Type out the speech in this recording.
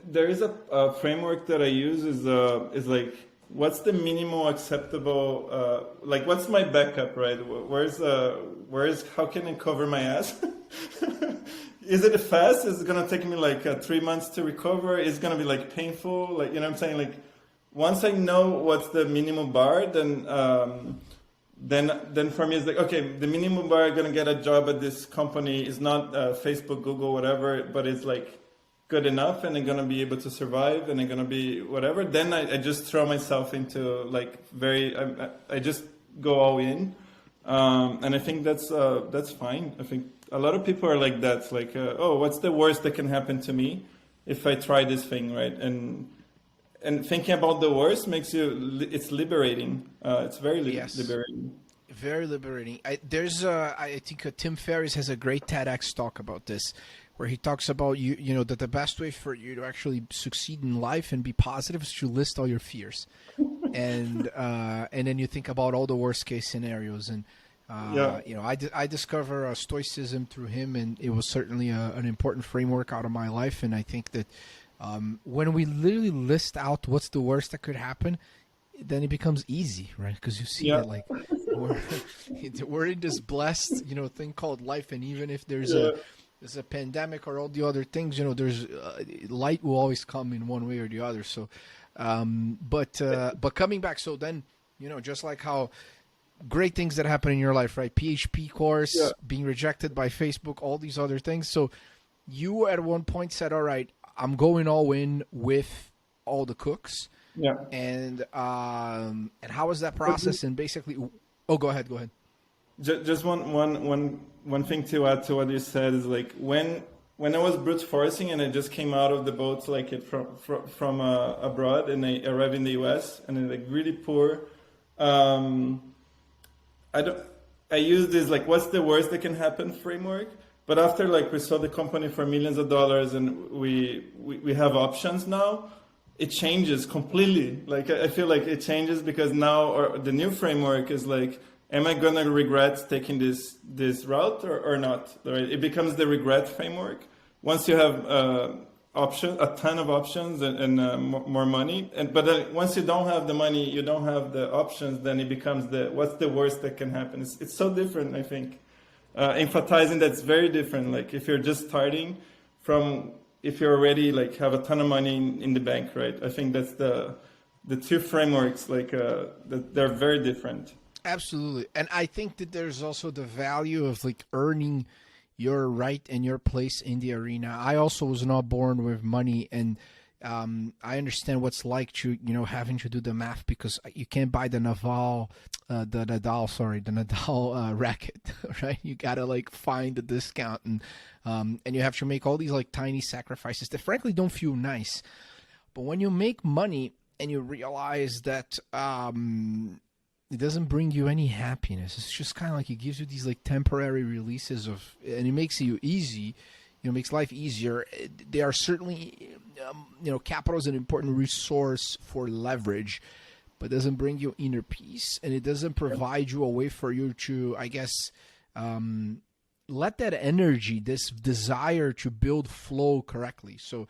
There is a framework that I use is like what's the minimal acceptable like what's my backup, right? Where's how can I cover my ass? Is it fast? Is it gonna take me like 3 months to recover? Is it gonna be like painful? Like you know what I'm saying? Like once I know what's the minimum bar, then for me it's like okay, the minimum bar gonna get a job at this company is not Facebook, Google, whatever, but it's like good enough and I'm gonna be able to survive and I'm gonna be whatever. Then I just throw myself into like I just go all in, and I think that's fine. I think a lot of people are like that. It's like oh, what's the worst that can happen to me if I try this thing, right? And thinking about the worst makes it's liberating. It's very Yes. liberating. Very liberating. I think Tim Ferriss has a great TEDx talk about this, where he talks about you know that the best way for you to actually succeed in life and be positive is to list all your fears, and then you think about all the worst case scenarios. And Yeah. you know, I discover stoicism through him, and it was certainly an important framework out of my life. And I think that when we literally list out what's the worst that could happen, then it becomes easy, right? Because you see Yeah. that like we're, we're in this blessed, you know, thing called life, and even if Yeah. there's a pandemic or all the other things, you know, there's light will always come in one way or the other. So, but coming back, so then, you know, just like how great things that happen in your life, right? PHP course, Yeah. being rejected by Facebook, all these other things. So you at one point said, all right, I'm going all in with all the cooks. Yeah. And how was that process? And basically, oh, go ahead. Just one thing to add to what you said is like when I was brute forcing and I just came out of the boat like it from abroad and I arrived in the US and I'm like really poor. I use this like what's the worst that can happen framework. But after like we sold the company for millions of dollars and we have options now, it changes completely. Like I feel like it changes because now or the new framework is like, am I gonna regret taking this route or not? Right? It becomes the regret framework. Once you have a ton of options and more money, but once you don't have the money, you don't have the options. Then it becomes what's the worst that can happen? It's so different. I think emphasizing that's very different. Like if you're just starting from if you already like have a ton of money in the bank, right? I think that's the two frameworks like they're very different. Absolutely. And I think that there's also the value of like earning your right and your place in the arena. I also was not born with money, and I understand what's like to, you know, having to do the math because you can't buy the Nadal racket, right? You gotta like find the discount, and you have to make all these like tiny sacrifices that frankly don't feel nice. But when you make money and you realize that it doesn't bring you any happiness, it's just kind of like it gives you these like temporary releases of, and it makes you easy. You know, makes life easier. They are certainly, you know, capital is an important resource for leverage, but doesn't bring you inner peace, and it doesn't provide you a way for you to, I guess, let that energy, this desire to build flow correctly. So